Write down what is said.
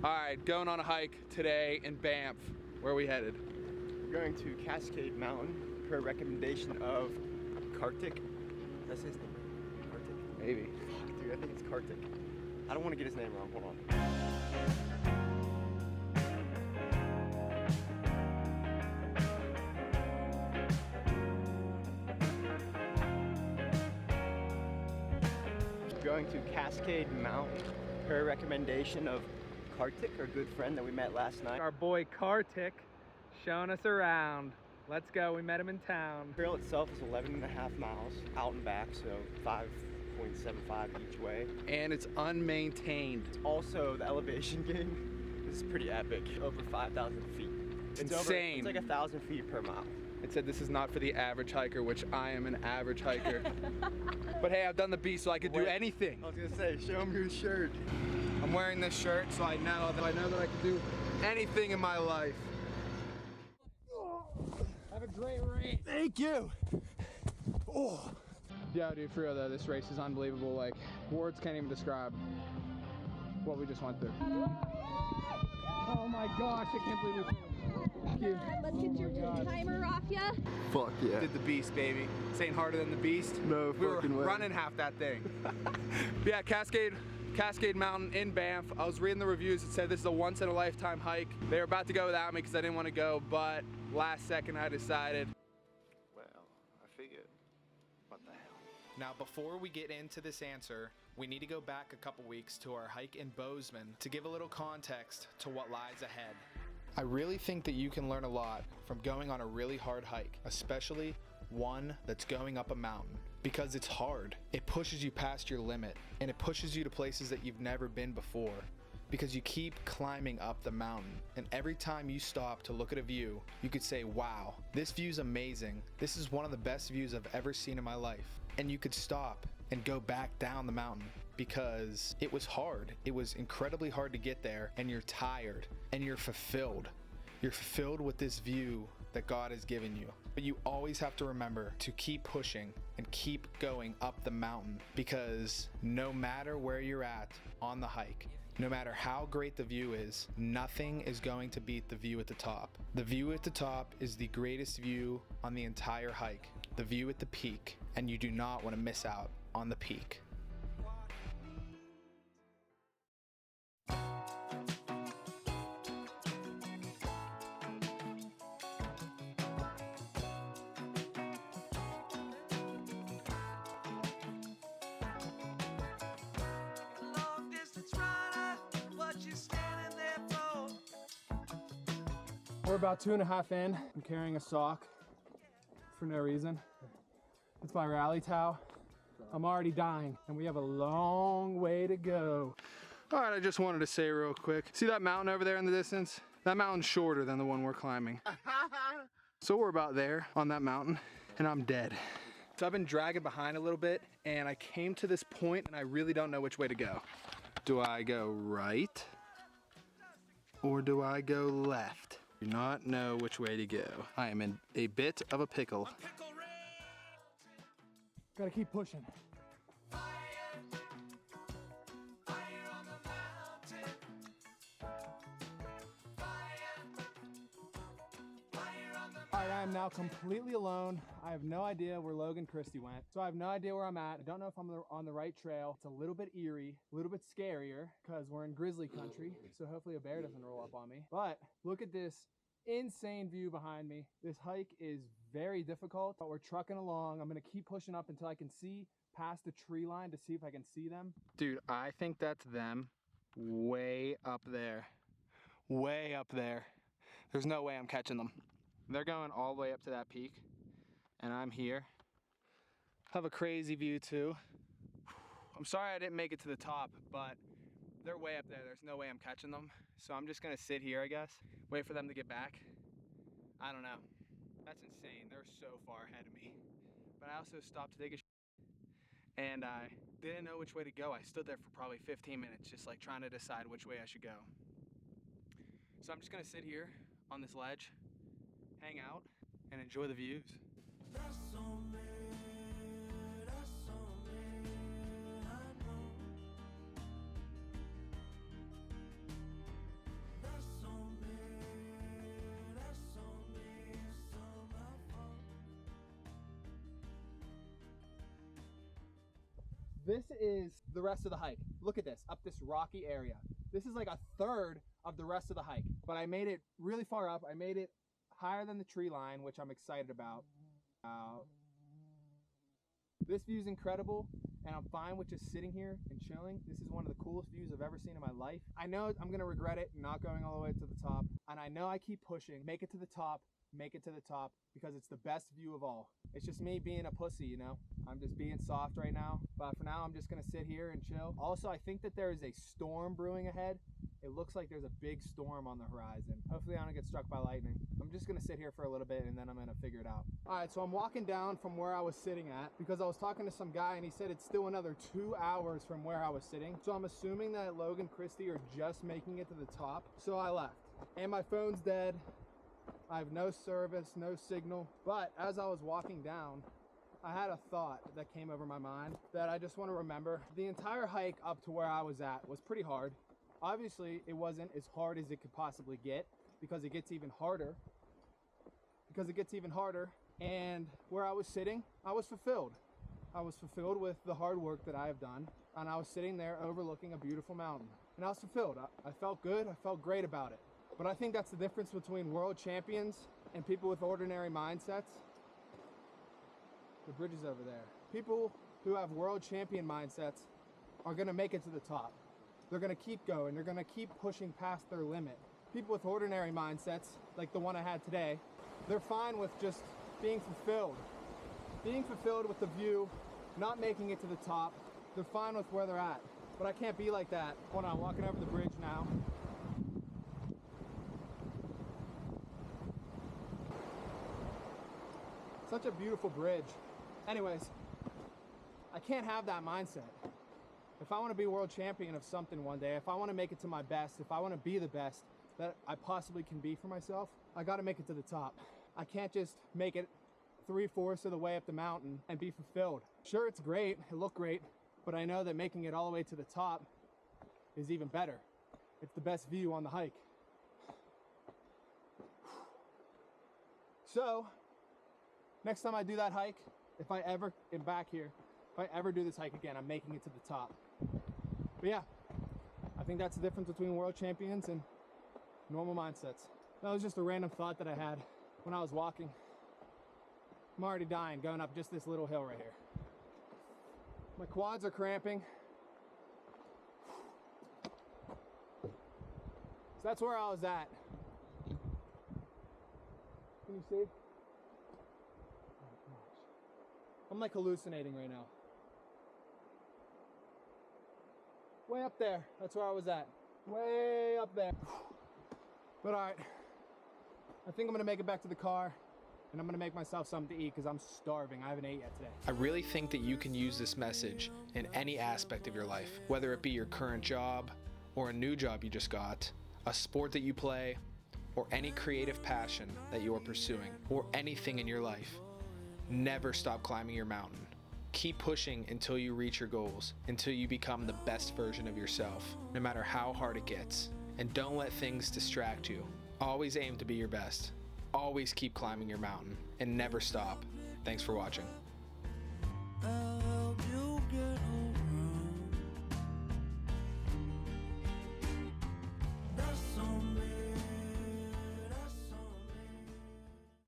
All right, going on a hike today in Banff. Where are we headed? We're going to Cascade Mountain per recommendation of Kartik. That's his name. Kartik? Maybe. Fuck, dude, I think it's Kartik. I don't want to get his name wrong. Hold on. Going to Cascade Mountain per recommendation of Kartik, our good friend that we met last night. Our boy Kartik showing us around. Let's go, we met him in town. The trail itself is 11.5 miles out and back, so 5.75 each way. And it's unmaintained. Also, the elevation gain is pretty epic, over 5,000 feet. It's insane. It's like 1,000 feet per mile. It said this is not for the average hiker, which I am an average hiker. But hey, I've done the beast, so I could do anything. I was gonna say, show him your shirt. I'm wearing this shirt, so I know that I can do anything in my life. Have a great race. Thank you. Oh. Yeah, dude, for real though, this race is unbelievable. Like, words can't even describe what we just went through. Oh my gosh, I can't believe it. Thank you. Let's get your timer off ya. Fuck yeah. Did the beast, baby. This ain't harder than the beast. No we were fucking way. running half that thing. But yeah, Cascade Mountain in Banff. I was reading the reviews. It said this is a once in a lifetime hike. They were about to go without me because I didn't want to go, but last second I decided. Well, I figured, what the hell. Now, before we get into this answer, we need to go back a couple weeks to our hike in Bozeman to give a little context to what lies ahead. I really think that you can learn a lot from going on a really hard hike, especially one that's going up a mountain, because it's hard. It pushes you past your limit, and it pushes you to places that you've never been before, because you keep climbing up the mountain, and every time you stop to look at a view, you could say, wow, this view's amazing. This is one of the best views I've ever seen in my life. And you could stop and go back down the mountain because it was hard. It was incredibly hard to get there, and you're tired and you're fulfilled. You're fulfilled with this view that God has given you. But you always have to remember to keep pushing and keep going up the mountain, because no matter where you're at on the hike, no matter how great the view is, nothing is going to beat the view at the top. The view at the top is the greatest view on the entire hike, the view at the peak, and you do not want to miss out on the peak. We're about 2.5 in. I'm carrying a sock for no reason. It's my rally towel. I'm already dying, and we have a long way to go. All right, I just wanted to say real quick. See that mountain over there in the distance? That mountain's shorter than the one we're climbing. So we're about there on that mountain, and I'm dead. So I've been dragging behind a little bit, and I came to this point, and I really don't know which way to go. Do I go right? Or do I go left? Do not know which way to go. I am in a bit of a pickle. Gotta keep pushing. Alright, I am now completely alone. I have no idea where Logan Christie went. So I have no idea where I'm at. I don't know if I'm on the right trail. It's a little bit eerie, a little bit scarier, because we're in grizzly country. So hopefully a bear doesn't roll up on me. But look at this insane view behind me. This hike is very difficult, but we're trucking along. I'm gonna keep pushing up until I can see past the tree line to see if I can see them. Dude, I think that's them way up there. Way up there. There's no way I'm catching them. They're going all the way up to that peak, and I'm here. Have a crazy view too. I'm sorry I didn't make it to the top, but they're way up there. There's no way I'm catching them. So I'm just gonna sit here, I guess, wait for them to get back. I don't know. That's insane. They're so far ahead of me. But I also stopped to take a and I didn't know which way to go. I stood there for probably 15 minutes, just like trying to decide which way I should go. So I'm just gonna sit here on this ledge, hang out, and enjoy the views. This is the rest of the hike. Look at this, up this rocky area. This is like a third of the rest of the hike, but I made it really far up. I made it higher than the tree line, which I'm excited about. This view is incredible, and I'm fine with just sitting here and chilling. This is one of the coolest views I've ever seen in my life. I know I'm gonna regret it not going all the way to the top, and I know I keep pushing, make it to the top, because it's the best view of all. It's just me being a pussy, you know? I'm just being soft right now, but for now I'm just gonna sit here and chill. Also, I think that there is a storm brewing ahead. It looks like there's a big storm on the horizon. Hopefully I don't get struck by lightning. I'm just gonna sit here for a little bit and then I'm gonna figure it out. All right, so I'm walking down from where I was sitting at because I was talking to some guy and he said it's still another 2 hours from where I was sitting. So I'm assuming that Logan Christie are just making it to the top. So I left, and my phone's dead. I have no service, no signal. But as I was walking down, I had a thought that came over my mind that I just want to remember. The entire hike up to where I was at was pretty hard. Obviously, it wasn't as hard as it could possibly get because it gets even harder. And where I was sitting, I was fulfilled. I was fulfilled with the hard work that I have done. And I was sitting there overlooking a beautiful mountain. And I was fulfilled. I felt good. I felt great about it. But I think that's the difference between world champions and people with ordinary mindsets. The bridge is over there. People who have world champion mindsets are gonna make it to the top. They're gonna keep going. They're gonna keep pushing past their limit. People with ordinary mindsets, like the one I had today, they're fine with just being fulfilled. Being fulfilled with the view, not making it to the top. They're fine with where they're at. But I can't be like that. Hold on, I'm walking over the bridge now. Such a beautiful bridge. Anyways, I can't have that mindset. If I want to be world champion of something one day, if I want to make it to my best, if I want to be the best that I possibly can be for myself, I got to make it to the top. I can't just make it 3/4 of the way up the mountain and be fulfilled. Sure, it's great, it looked great, but I know that making it all the way to the top is even better. It's the best view on the hike. So, next time I do that hike, if I ever am back here, if I ever do this hike again, I'm making it to the top. But yeah, I think that's the difference between world champions and normal mindsets. That was just a random thought that I had when I was walking. I'm already dying going up just this little hill right here. My quads are cramping. So that's where I was at. Can you see? I'm like hallucinating right now. Way up there, that's where I was at. Way up there. But all right, I think I'm gonna make it back to the car and I'm gonna make myself something to eat because I'm starving. I haven't ate yet today. I really think that you can use this message in any aspect of your life, whether it be your current job or a new job you just got, a sport that you play, or any creative passion that you are pursuing, or anything in your life. Never stop climbing your mountain. Keep pushing until you reach your goals, until you become the best version of yourself, no matter how hard it gets. And don't let things distract you. Always aim to be your best. Always keep climbing your mountain, and never stop. Thanks for watching.